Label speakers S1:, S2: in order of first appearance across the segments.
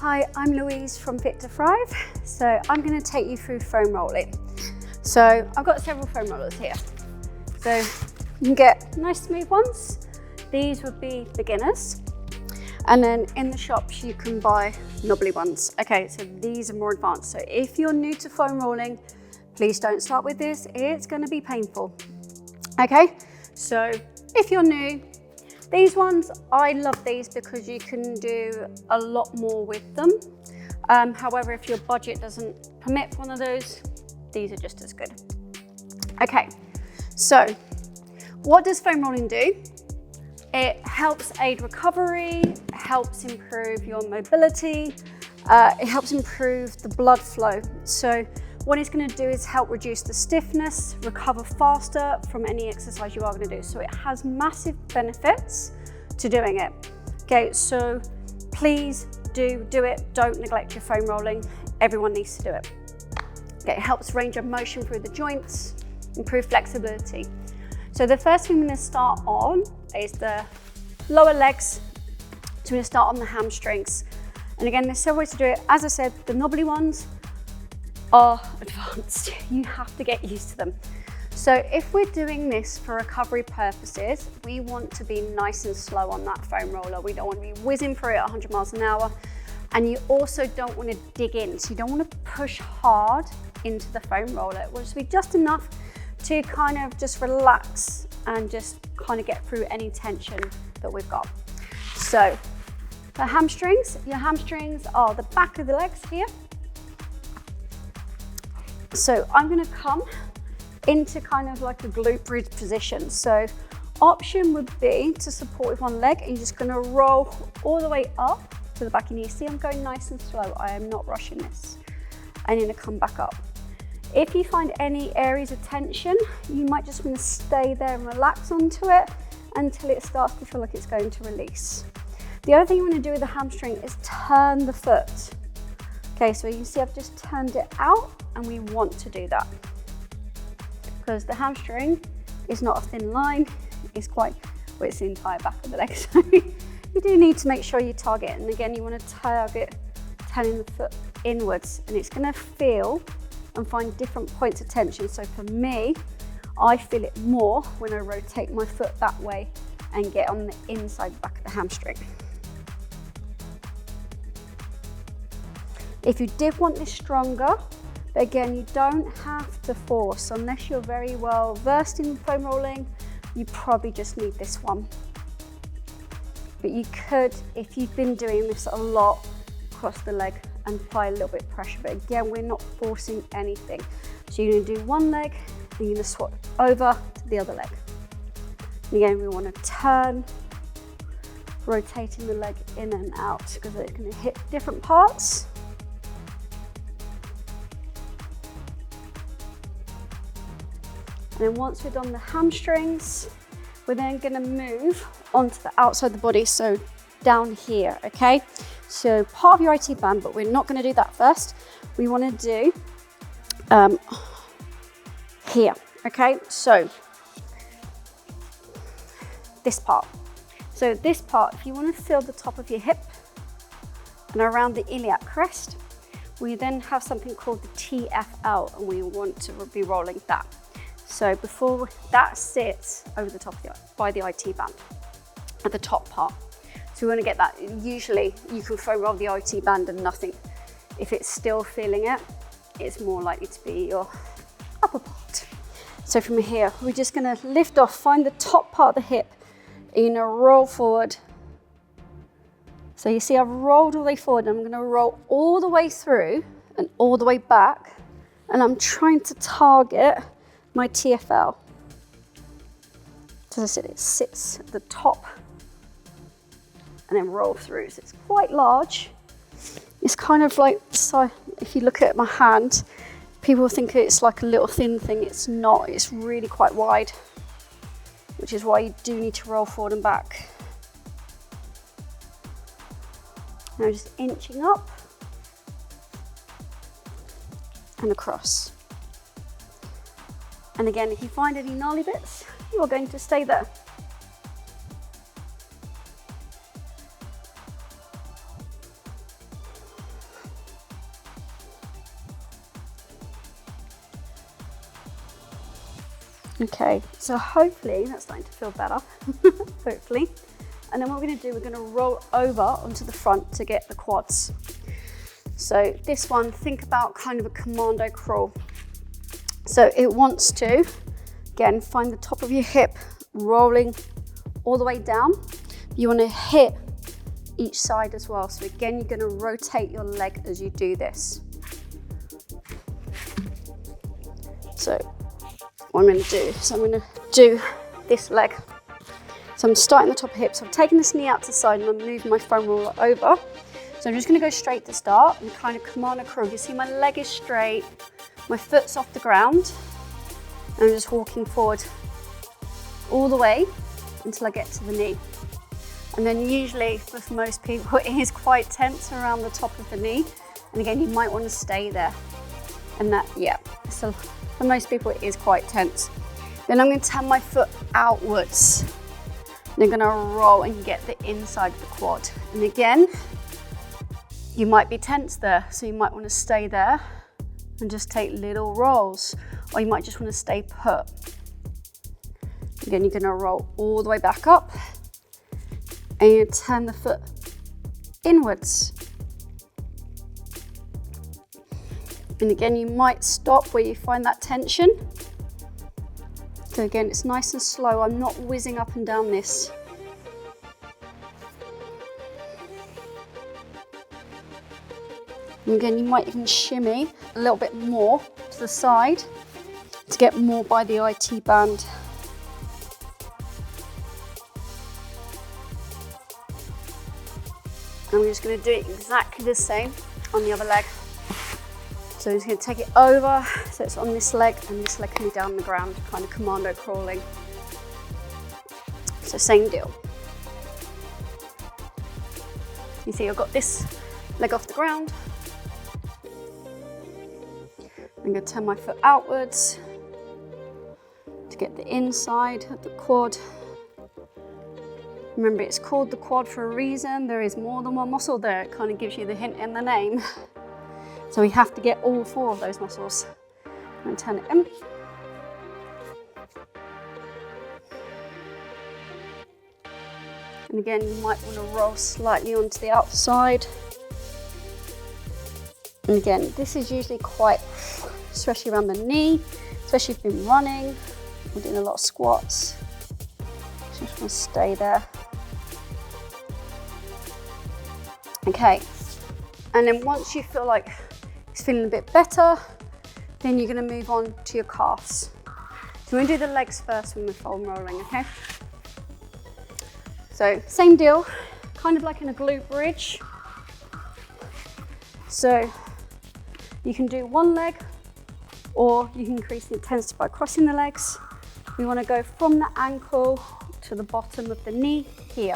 S1: Hi, I'm Louise from Fit2Thrive. So I'm going to take you through foam rolling. So I've got several foam rollers here. So you can get nice smooth ones. These would be beginners. And then in the shops you can buy knobbly ones. Okay, so these are more advanced. So if you're new to foam rolling, please don't start with this. It's going to be painful. Okay, so if you're new, these ones, I love these because you can do a lot more with them. However, if your budget doesn't permit one of those, these are just as good. Okay, so what does foam rolling do? It helps aid recovery, helps improve your mobility, it helps improve the blood flow. So what it's going to do is help reduce the stiffness, recover faster from any exercise you are going to do. So it has massive benefits to doing it. Okay, so please do it. Don't neglect your foam rolling. Everyone needs to do it. Okay, it helps range of motion through the joints, improve flexibility. So the first thing I'm going to start on is the lower legs. So I'm going to start on the hamstrings. And again, there's several ways to do it. As I said, the knobbly ones are advanced. You have to get used to them. So if we're doing this for recovery purposes, we want to be nice and slow on that foam roller. We don't want to be whizzing through it at 100 miles an hour. And you also don't want to dig in. So you don't want to push hard into the foam roller. It will just be just enough to kind of just relax and just kind of get through any tension that we've got. So for hamstrings, your hamstrings are the back of the legs here. So I'm going to come into kind of like a glute bridge position. So option would be to support with one leg and you're just going to roll all the way up to the back of your knee. See, I'm going nice and slow. I am not rushing this. And you're going to come back up. If you find any areas of tension, you might just want to stay there and relax onto it until it starts to feel like it's going to release. The other thing you want to do with the hamstring is turn the foot. Okay, so you can see I've just turned it out and we want to do that because the hamstring is not a thin line, it's quite, well, it's the entire back of the leg. So you do need to make sure you target it. And again, you want to target turning the foot inwards and it's going to feel and find different points of tension. So for me, I feel it more when I rotate my foot that way and get on the inside back of the hamstring. If you did want this stronger, but again, you don't have to force. Unless you're very well versed in foam rolling, you probably just need this one. But you could, if you've been doing this a lot, cross the leg and apply a little bit of pressure. But again, we're not forcing anything. So you're gonna do one leg, and you're gonna swap over to the other leg. And again, we wanna turn, rotating the leg in and out because it's gonna hit different parts. And then once we're done the hamstrings, we're then going to move onto the outside of the body, so down here, okay? So part of your IT band, but we're not going to do that first. We want to do here, okay? So this part. So this part, if you want to feel the top of your hip and around the iliac crest, we then have something called the TFL, and we want to be rolling that. So before that sits over the top of by the IT band at the top part. So we want to get that. Usually you can foam roll the IT band and nothing. If it's still feeling it, it's more likely to be your upper part. So from here, we're just going to lift off, find the top part of the hip. You're going to roll forward. So you see I've rolled all the way forward. I'm going to roll all the way through and all the way back. And I'm trying to target my TFL. As I said, it sits at the top and then roll through. So it's quite large. It's kind of like, so if you look at my hand, people think it's like a little thin thing. It's not, it's really quite wide, which is why you do need to roll forward and back. Now just inching up and across. And again, if you find any gnarly bits, you're going to stay there. Okay, so hopefully that's starting to feel better, hopefully. And then what we're gonna do, we're gonna roll over onto the front to get the quads. So this one, think about kind of a commando crawl. So it wants to, again, find the top of your hip, rolling all the way down. You wanna hit each side as well. So again, you're gonna rotate your leg as you do this. So what I'm gonna do is I'm gonna do this leg. So I'm starting the top of hips. So I'm taking this knee out to the side and I'm moving my foam roller over. So I'm just gonna go straight to start and kind of commando crawl. You see my leg is straight, my foot's off the ground, and I'm just walking forward all the way until I get to the knee. And then usually for most people, it is quite tense around the top of the knee. And again, you might want to stay there. And that, yeah, so for most people, it is quite tense. Then I'm going to turn my foot outwards. And I'm going to roll and get the inside of the quad. And again, you might be tense there, so you might want to stay there and just take little rolls, or you might just want to stay put. Again, you're going to roll all the way back up, and you turn the foot inwards. And again, you might stop where you find that tension. So again, it's nice and slow. I'm not whizzing up and down this. And again, you might even shimmy a little bit more to the side to get more by the IT band. And I'm just going to do it exactly the same on the other leg. So I'm just going to take it over, so it's on this leg, and this leg can be down on the ground, kind of commando crawling. So same deal. You see I've got this leg off the ground. I'm going to turn my foot outwards to get the inside of the quad. Remember, it's called the quad for a reason. There is more than one muscle there. It kind of gives you the hint in the name. So we have to get all four of those muscles. And turn it in. And again, you might want to roll slightly onto the outside. And again, this is usually quite, especially around the knee, especially if you've been running, or doing a lot of squats. Just want to stay there. Okay, and then once you feel like it's feeling a bit better, then you're going to move on to your calves. So we're going to do the legs first when we're foam rolling, okay? So same deal, kind of like in a glute bridge. So you can do one leg, or you can increase the intensity by crossing the legs. We want to go from the ankle to the bottom of the knee here.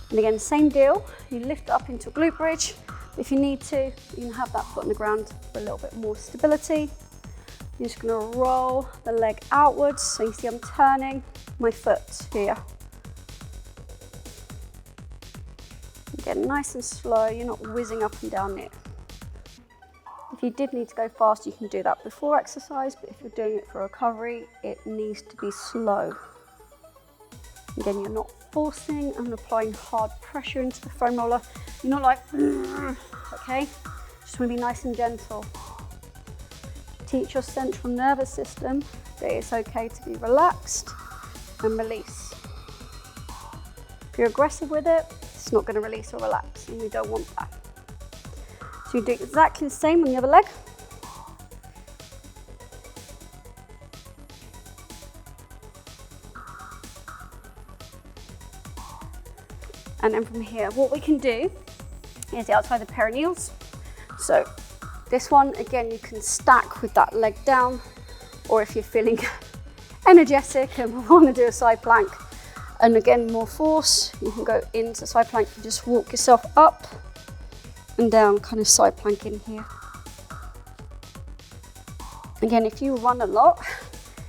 S1: And again, same deal, you lift up into a glute bridge. If you need to, you can have that foot on the ground for a little bit more stability. You're just going to roll the leg outwards. So you see I'm turning my foot here. Again, nice and slow, you're not whizzing up and down it. If you did need to go fast, you can do that before exercise, but if you're doing it for recovery, it needs to be slow. Again, you're not forcing and applying hard pressure into the foam roller. You're not like, okay? Just want to be nice and gentle. Teach your central nervous system that it's okay to be relaxed and release. If you're aggressive with it, it's not going to release or relax, and we don't want that. So you do exactly the same on the other leg. And then from here, what we can do is the outside of the perineals. So this one, again, you can stack with that leg down, or if you're feeling energetic and want to do a side plank, and again, more force, you can go into side plank and just walk yourself up and down, kind of side planking here. Again, if you run a lot,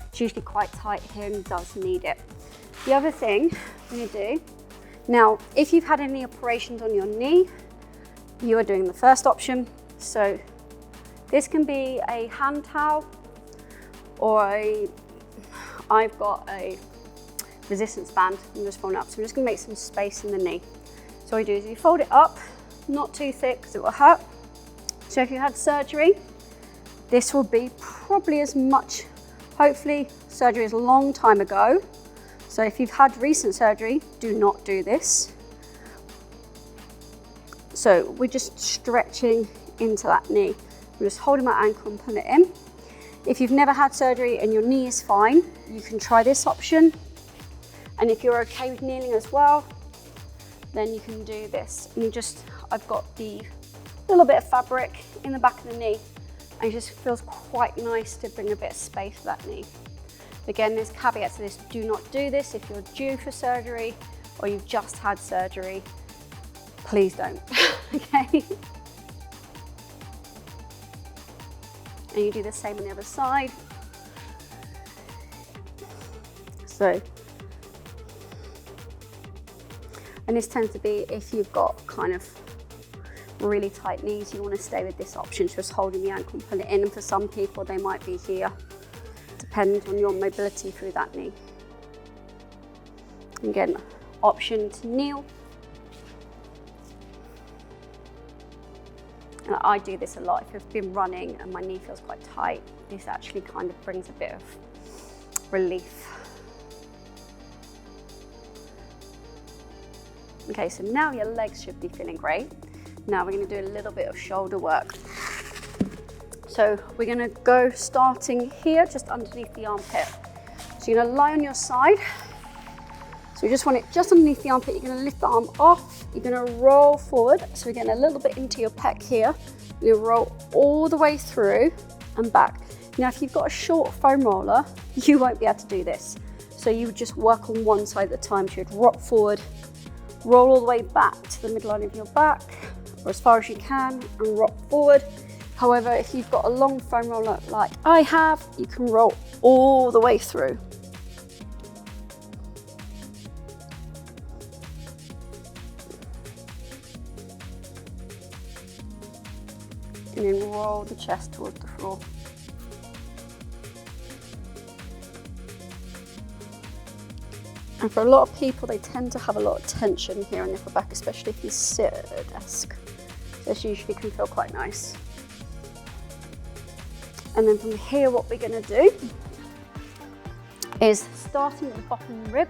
S1: it's usually quite tight here and does need it. The other thing we do, now, if you've had any operations on your knee, you are doing the first option. So this can be a hand towel or a I've got a resistance band. I'm just folding it up. So I'm just gonna make some space in the knee. So what you do is you fold it up, not too thick because it will hurt. So if you had surgery, this will be probably as much, hopefully surgery is a long time ago. So if you've had recent surgery, do not do this. So we're just stretching into that knee. I'm just holding my ankle and pulling it in. If you've never had surgery and your knee is fine, you can try this option. And if you're okay with kneeling as well, then you can do this. And you just, I've got the little bit of fabric in the back of the knee, and it just feels quite nice to bring a bit of space to that knee. Again, there's caveats to this. Do not do this if you're due for surgery or you've just had surgery. Please don't, okay? And you do the same on the other side. So, and this tends to be if you've got kind of really tight knees, you want to stay with this option, just holding the ankle and pull it in. And for some people, they might be here. Depends on your mobility through that knee. Again, option to kneel. And I do this a lot. If I've been running and my knee feels quite tight, this actually kind of brings a bit of relief. Okay, so now your legs should be feeling great. Now we're going to do a little bit of shoulder work. So we're going to go starting here, just underneath the armpit. So you're going to lie on your side. So you just want it just underneath the armpit. You're going to lift the arm off. You're going to roll forward. So we're getting a little bit into your pec here. You roll all the way through and back. Now, if you've got a short foam roller, you won't be able to do this. So you would just work on one side at a time. So you'd rock forward, roll all the way back to the midline of your back, or as far as you can, and rock forward. However, if you've got a long foam roller like I have, you can roll all the way through. And then roll the chest towards the floor. And for a lot of people, they tend to have a lot of tension here in the upper back, especially if you sit at a desk. This usually can feel quite nice. And then from here, what we're going to do is starting at the bottom rib.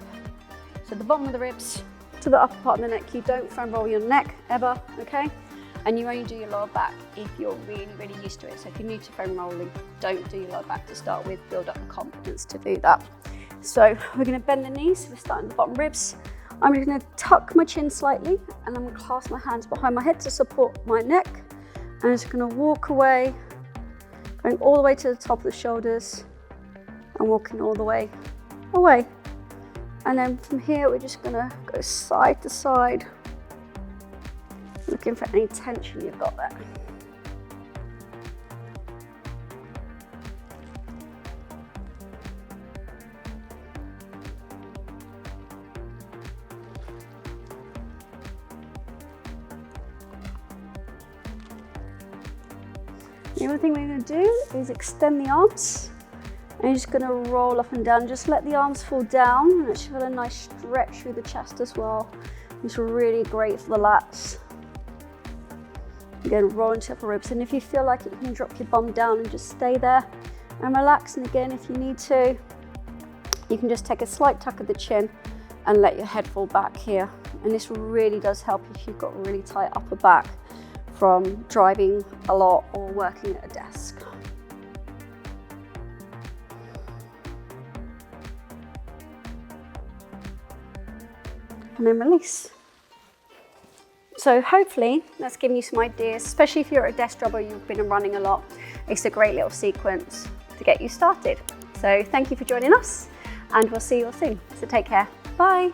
S1: So the bottom of the ribs to the upper part of the neck. You don't foam roll your neck ever, okay? And you only do your lower back if you're really, really used to it. So if you're new to foam rolling, don't do your lower back to start with. Build up the confidence to do that. So we're going to bend the knees. We're starting at the bottom ribs. I'm just going to tuck my chin slightly, and I'm going to clasp my hands behind my head to support my neck. I'm just going to walk away, going all the way to the top of the shoulders and walking all the way away. And then from here, we're just going to go side to side, looking for any tension you've got there. The other thing we're going to do is extend the arms. And you're just going to roll up and down. Just let the arms fall down, and it should have a nice stretch through the chest as well. It's really great for the lats. Again, roll into upper ribs. And if you feel like it, you can drop your bum down and just stay there and relax. And again, if you need to, you can just take a slight tuck of the chin and let your head fall back here. And this really does help if you've got really tight upper back from driving a lot or working at a desk. And then release. So hopefully that's given you some ideas, especially if you're a desk job or you've been running a lot. It's a great little sequence to get you started. So thank you for joining us, and we'll see you all soon. So take care. Bye.